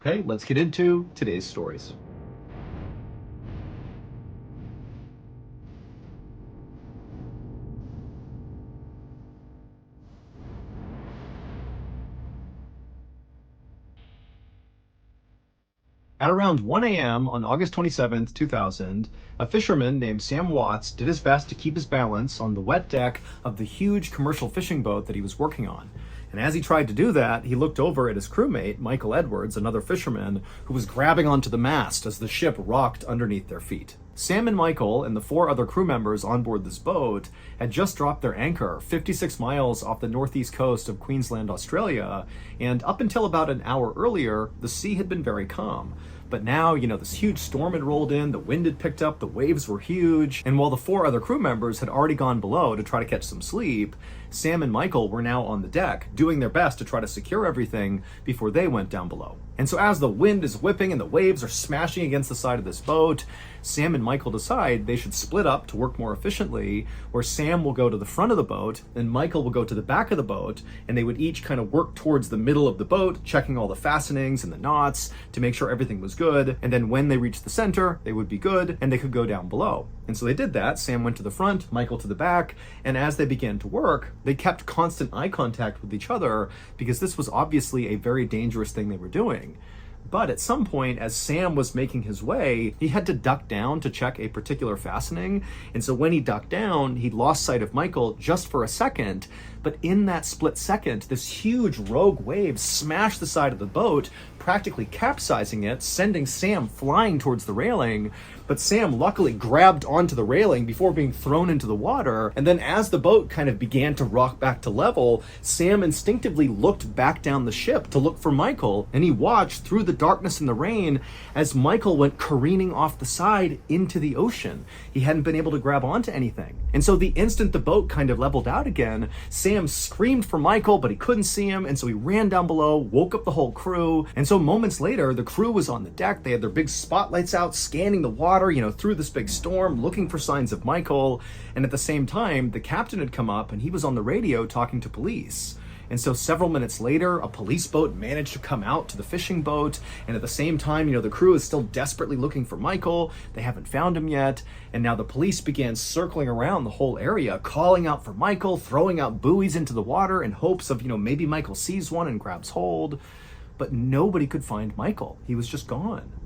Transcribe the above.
Okay, let's get into today's stories. At around 1 a.m. on August 27th, 2000, a fisherman named Sam Watts did his best to keep his balance on the wet deck of the huge commercial fishing boat that he was working on. And as he tried to do that, he looked over at his crewmate, Michael Edwards, another fisherman, who was grabbing onto the mast as the ship rocked underneath their feet. Sam and Michael and the four other crew members on board this boat had just dropped their anchor 56 miles off the northeast coast of Queensland, Australia, and up until about an hour earlier, the sea had been very calm. But now, this huge storm had rolled in, the wind had picked up, the waves were huge, and while the four other crew members had already gone below to try to catch some sleep, Sam and Michael were now on the deck, doing their best to try to secure everything before they went down below. And so as the wind is whipping and the waves are smashing against the side of this boat, Sam and Michael decide they should split up to work more efficiently, where Sam will go to the front of the boat and Michael will go to the back of the boat, and they would each kind of work towards the middle of the boat, checking all the fastenings and the knots to make sure everything was good, and then when they reached the center, they would be good and they could go down below. And so they did that. Sam went to the front, Michael to the back, and as they began to work, they kept constant eye contact with each other because this was obviously a very dangerous thing they were doing. But at some point, as Sam was making his way, he had to duck down to check a particular fastening. And so when he ducked down, he lost sight of Michael just for a second. But in that split second, this huge rogue wave smashed the side of the boat, practically capsizing it, sending Sam flying towards the railing. But Sam luckily grabbed onto the railing before being thrown into the water. And then as the boat kind of began to rock back to level, Sam instinctively looked back down the ship to look for Michael. And he watched through the darkness and the rain as Michael went careening off the side into the ocean. He hadn't been able to grab onto anything. And so the instant the boat kind of leveled out again, Sam screamed for Michael, but he couldn't see him. And so he ran down below, woke up the whole crew. And so moments later, the crew was on the deck. They had their big spotlights out, scanning the water, through this big storm, looking for signs of Michael. And at the same time, the captain had come up and he was on the radio talking to police. And so several minutes later, a police boat managed to come out to the fishing boat. And at the same time, the crew is still desperately looking for Michael. They haven't found him yet. And now the police began circling around the whole area, calling out for Michael, throwing out buoys into the water in hopes of, maybe Michael sees one and grabs hold. But nobody could find Michael. He was just gone.